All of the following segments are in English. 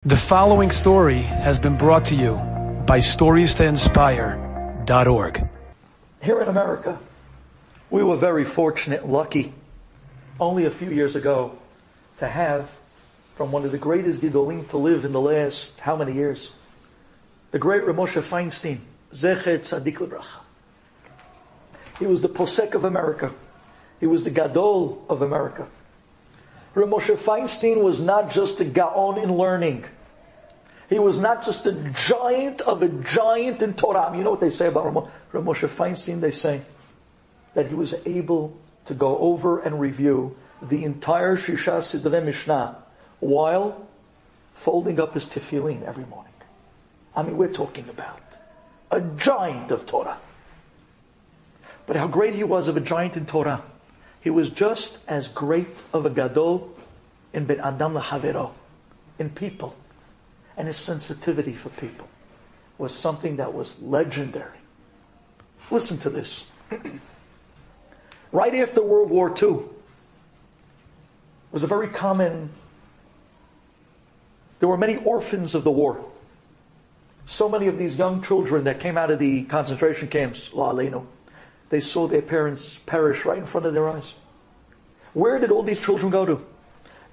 The following story has been brought to you by StoriesToInspire.org. Here in America, we were very fortunate and lucky only a few years ago to have from one of the greatest Gidolim to live in the last how many years? The great Moshe Feinstein, Zecher Tzadik Lebracha. He was the Posek of America. He was the Gadol of America. Moshe Feinstein was not just a Gaon in learning. He was not just a giant of a giant in Torah. You know what they say about Moshe Feinstein? They say that he was able to go over and review the entire Shisha Sidrei Mishnah while folding up his tefillin every morning. I mean, we're talking about a giant of Torah. But how great he was of a giant in Torah. He was just as great of a gadol in Ben Adam L'Havero, in people. And his sensitivity for people was something that was legendary. Listen to this. Right after World War II, was a very common, there were many orphans of the war. So many of these young children that came out of the concentration camps, La Aleinu, they saw their parents perish right in front of their eyes. Where did all these children go to?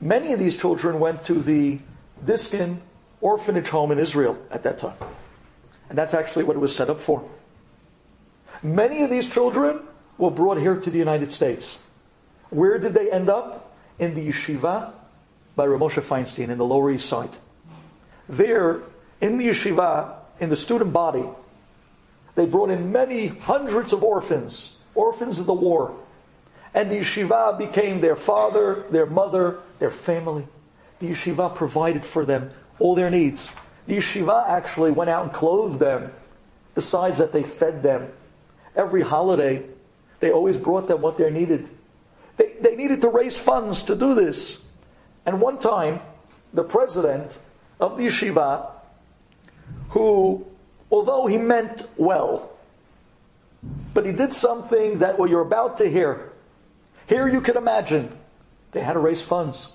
Many of these children went to the Diskin orphanage home in Israel at that time. And that's actually what it was set up for. Many of these children were brought here to the United States. Where did they end up? In the yeshiva by Rabbi Moshe Feinstein in the Lower East Side. There, in the yeshiva, in the student body, they brought in many hundreds of orphans of the war. And the yeshiva became their father, their mother, their family. The yeshiva provided for them all their needs. The yeshiva actually went out and clothed them, besides that they fed them. Every holiday, they always brought them what they needed. They needed to raise funds to do this. And one time, the president of the yeshiva, who, although he meant well, but he did something that what you're about to hear. Here you can imagine, they had to raise funds.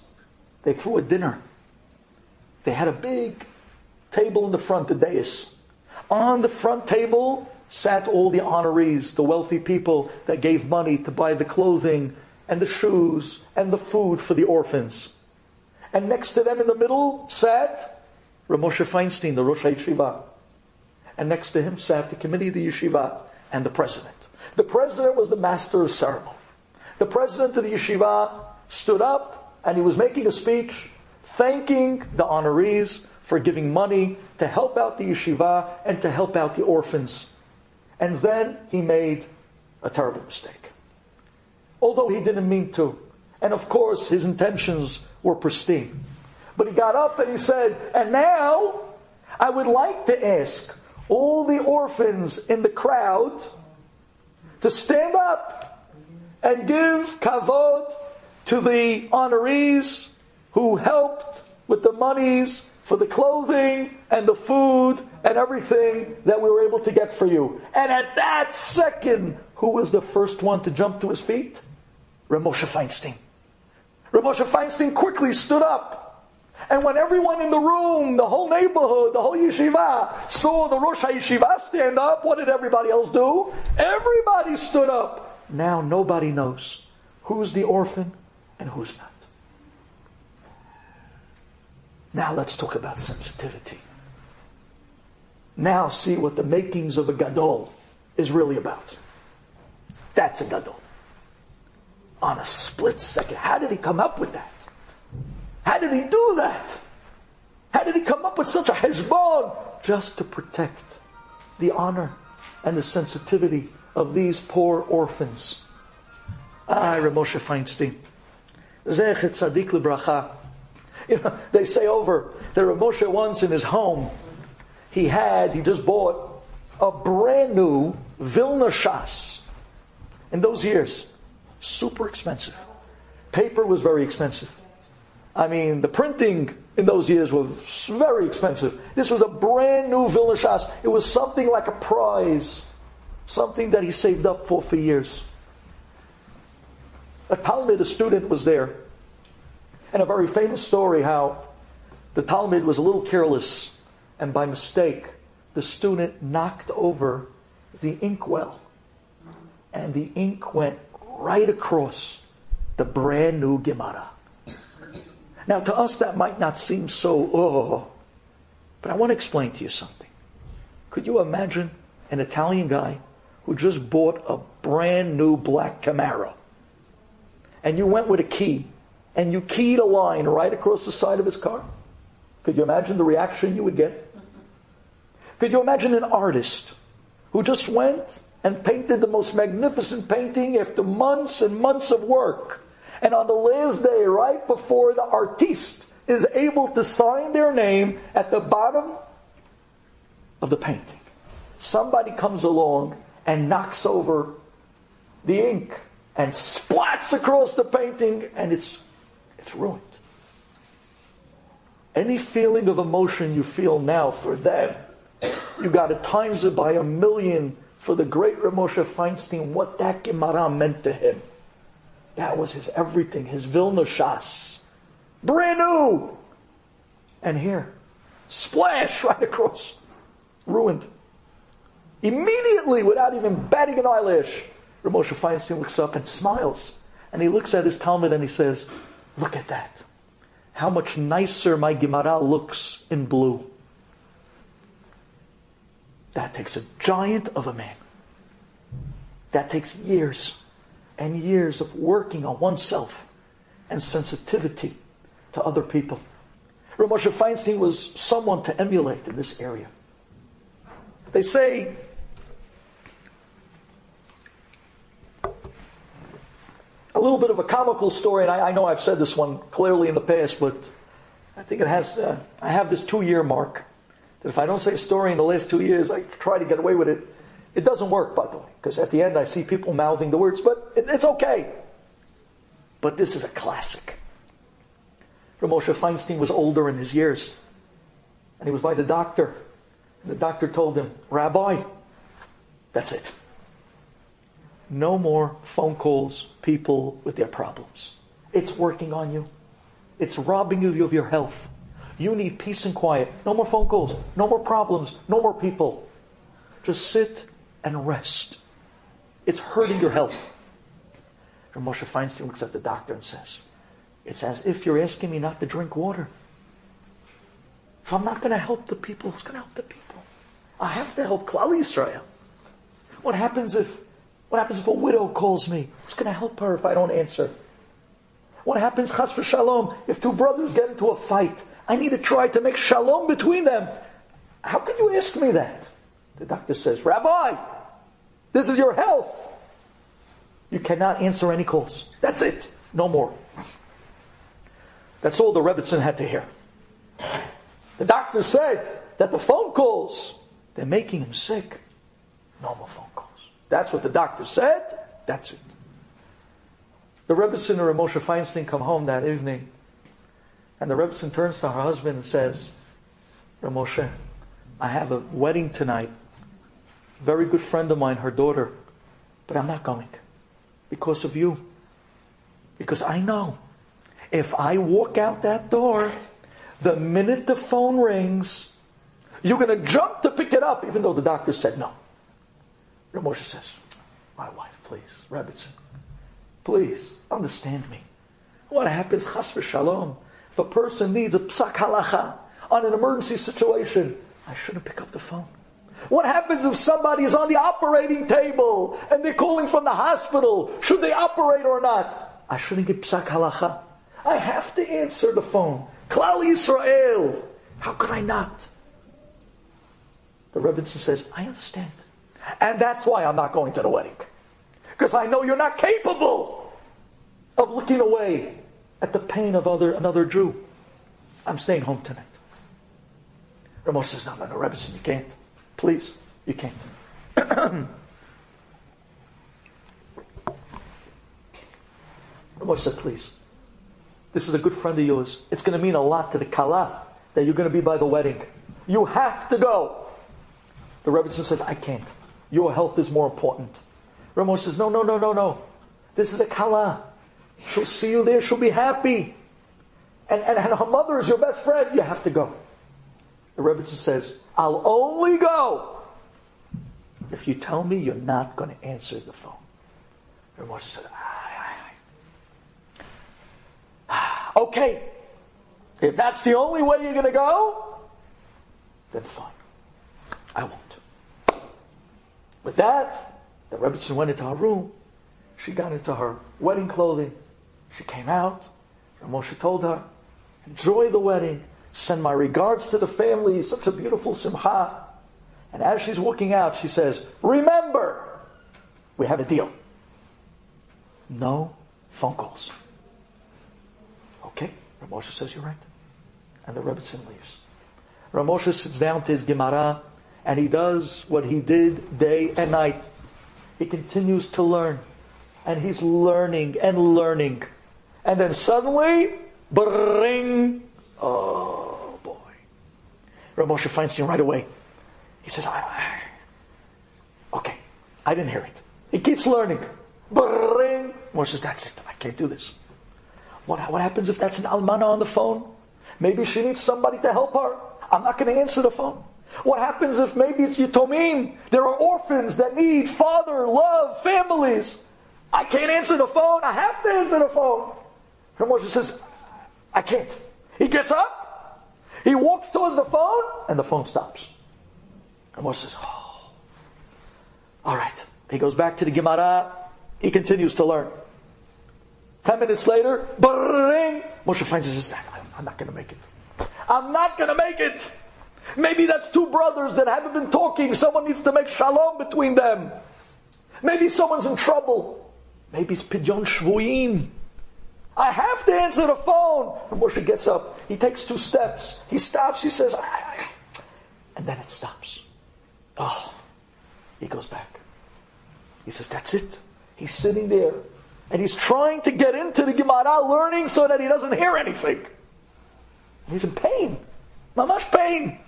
They threw a dinner. They had a big table in the front, the dais. On the front table sat all the honorees, the wealthy people that gave money to buy the clothing and the shoes and the food for the orphans. And next to them in the middle sat Rabbi Moshe Feinstein, the Rosh HaYeshiva. And next to him sat the committee of the yeshiva and the president. The president was the master of ceremony. The president of the yeshiva stood up and he was making a speech thanking the honorees for giving money to help out the yeshiva and to help out the orphans. And then he made a terrible mistake. Although he didn't mean to. And of course his intentions were pristine. But he got up and he said, and now I would like to ask all the orphans in the crowd to stand up and give kavod to the honorees who helped with the monies for the clothing and the food and everything that we were able to get for you. And at that second, who was the first one to jump to his feet? Rabbi Moshe Feinstein. Rabbi Moshe Feinstein quickly stood up. And when everyone in the room, the whole neighborhood, the whole yeshiva, saw the Rosh HaYeshiva stand up, what did everybody else do? Everybody stood up. Now nobody knows who's the orphan and who's not. Now let's talk about sensitivity. Now see what the makings of a gadol is really about. That's a gadol. On a split second. How did he come up with that? How did he do that? How did he come up with such a heshbon? Just to protect the honor and the sensitivity of these poor orphans. Rabbi Moshe Feinstein. Zecher Tzadik Lebracha. You know, they say over that Rabbi Moshe once in his home, he just bought a brand new Vilnershas. In those years, super expensive. Paper was very expensive. I mean, the printing in those years was very expensive. This was a brand new Vilnershas. It was something like a prize. Something that he saved up for years. A Talmud, a student, was there. And a very famous story how The Talmud was a little careless, and by mistake, the student knocked over the inkwell, and the ink went right across the brand new Gemara. Now, to us, that might not seem so, but I want to explain to you something. Could you imagine an Italian guy who just bought a brand new black Camaro, and you went with a key, and you keyed a line right across the side of his car? Could you imagine the reaction you would get? Could you imagine an artist who just went and painted the most magnificent painting after months and months of work, and on the last day, right before the artiste is able to sign their name at the bottom of the painting, somebody comes along and knocks over the ink and splats across the painting, and it's ruined. Any feeling of emotion you feel now for them, you got to times it by 1,000,000 for the great Moshe Feinstein, what that Gemara meant to him. That was his everything, his Vilnershas. Brand new! And here, splash right across. Ruined. Immediately, without even batting an eyelash, Moshe Feinstein looks up and smiles. And he looks at his Talmud and he says, look at that. How much nicer my Gemara looks in blue. That takes a giant of a man. That takes years and years of working on oneself and sensitivity to other people. Moshe Feinstein was someone to emulate in this area. They say a little bit of a comical story, and I know I've said this one clearly in the past, but I think it has, I have this 2-year mark, that if I don't say a story in the last 2 years, I try to get away with it. It doesn't work, by the way, because at the end I see people mouthing the words, but it's okay. But this is a classic. Moshe Feinstein was older in his years, and he was by the doctor. And the doctor told him, Rabbi, that's it. No more phone calls, people with their problems. It's working on you. It's robbing you of your health. You need peace and quiet. No more phone calls, no more problems, no more people. Just sit and rest. It's hurting your health. And Moshe Feinstein looks at the doctor and says, it's as if you're asking me not to drink water. If I'm not going to help the people, who's going to help the people? I have to help Klal Yisrael. What happens if a widow calls me? Who's going to help her if I don't answer? What happens, chas v'shalom, if 2 brothers get into a fight? I need to try to make shalom between them. How can you ask me that? The doctor says, Rabbi, this is your health. You cannot answer any calls. That's it. No more. That's all the Rebbitzin had to hear. The doctor said that the phone calls, they're making him sick. No more phone calls. That's what the doctor said. That's it. The Rebbitzin and Moshe Feinstein come home that evening, and the Rebbitzin turns to her husband and says, Moshe, I have a wedding tonight. Very good friend of mine, her daughter, but I'm not going because of you. Because I know if I walk out that door, the minute the phone rings, you're going to jump to pick it up, even though the doctor said no. Moshe says, my wife, please, Rebbitzin, please understand me. What happens, chas v'shalom, if a person needs a psak halacha on an emergency situation, I shouldn't pick up the phone. What happens if somebody is on the operating table and they're calling from the hospital? Should they operate or not? I shouldn't get psak halacha. I have to answer the phone. Klal Yisrael. How could I not? The Rebbitzin says, I understand. And that's why I'm not going to the wedding. Because I know you're not capable of looking away at the pain of another Jew. I'm staying home tonight. Ramon says, no, Rebbitzin, you can't. Please, you can't. Ramon said, please. This is a good friend of yours. It's going to mean a lot to the Kala that you're going to be by the wedding. You have to go. The Rebbitzin says, I can't. Your health is more important. Ramon says, no. This is a Kala. She'll see you there. She'll be happy. and her mother is your best friend, you have to go. The Rebbe says, I'll only go if you tell me you're not going to answer the phone. And Moshe said, okay, if that's the only way you're going to go, then fine. I won't. With that, the Rebbe went into her room. She got into her wedding clothing. She came out. And Moshe told her, enjoy the wedding. Send my regards to the family. Such a beautiful simcha. And as she's walking out, she says, remember, we have a deal. No phone calls. Okay, Rav Moshe says, you're right. And the Rebbetzin leaves. Rav Moshe sits down to his Gemara, and he does what he did day and night. He continues to learn. And he's learning and learning. And then suddenly, bring, oh boy. Rav Moshe Feinstein right away. He says, okay, I didn't hear it. He keeps learning. Bring. Moshe says, that's it, I can't do this. What happens if that's an almana on the phone? Maybe she needs somebody to help her. I'm not going to answer the phone. What happens if maybe it's Yitomim? There are orphans that need father, love, families. I can't answer the phone. I have to answer the phone. And Moshe says, I can't. He gets up, he walks towards the phone, and the phone stops. And Moshe says, oh. All right. He goes back to the Gemara. He continues to learn. 10 minutes later, bring. Moshe finds his, I'm not going to make it. I'm not going to make it. Maybe that's two brothers that haven't been talking. Someone needs to make shalom between them. Maybe someone's in trouble. Maybe it's Pidyon Shvuim. I have to answer the phone. And Moshe gets up. He takes 2 steps. He stops. He says, and then it stops. Oh, he goes back. He says, that's it. He's sitting there. And he's trying to get into the Gemara learning so that he doesn't hear anything. He's in pain. Mamash pain.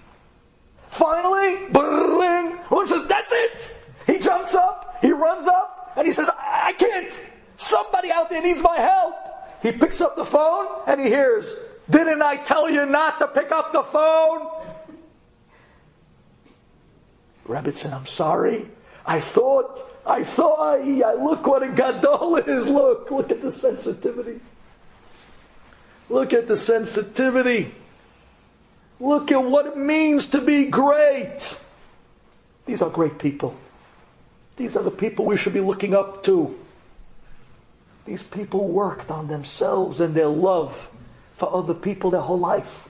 Finally, bring. Moshe says, that's it. He jumps up. He runs up. And he says, I can't. Somebody out there needs my help. He picks up the phone and he hears, didn't I tell you not to pick up the phone? Rabbi said, I'm sorry. I thought, look what a gadol is. Look at the sensitivity. Look at the sensitivity. Look at what it means to be great. These are great people. These are the people we should be looking up to. These people worked on themselves and their love for other people their whole life.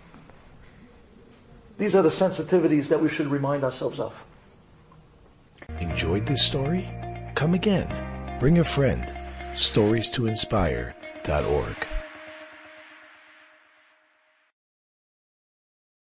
These are the sensitivities that we should remind ourselves of. Enjoyed this story? Come again. Bring a friend. StoriesToInspire.org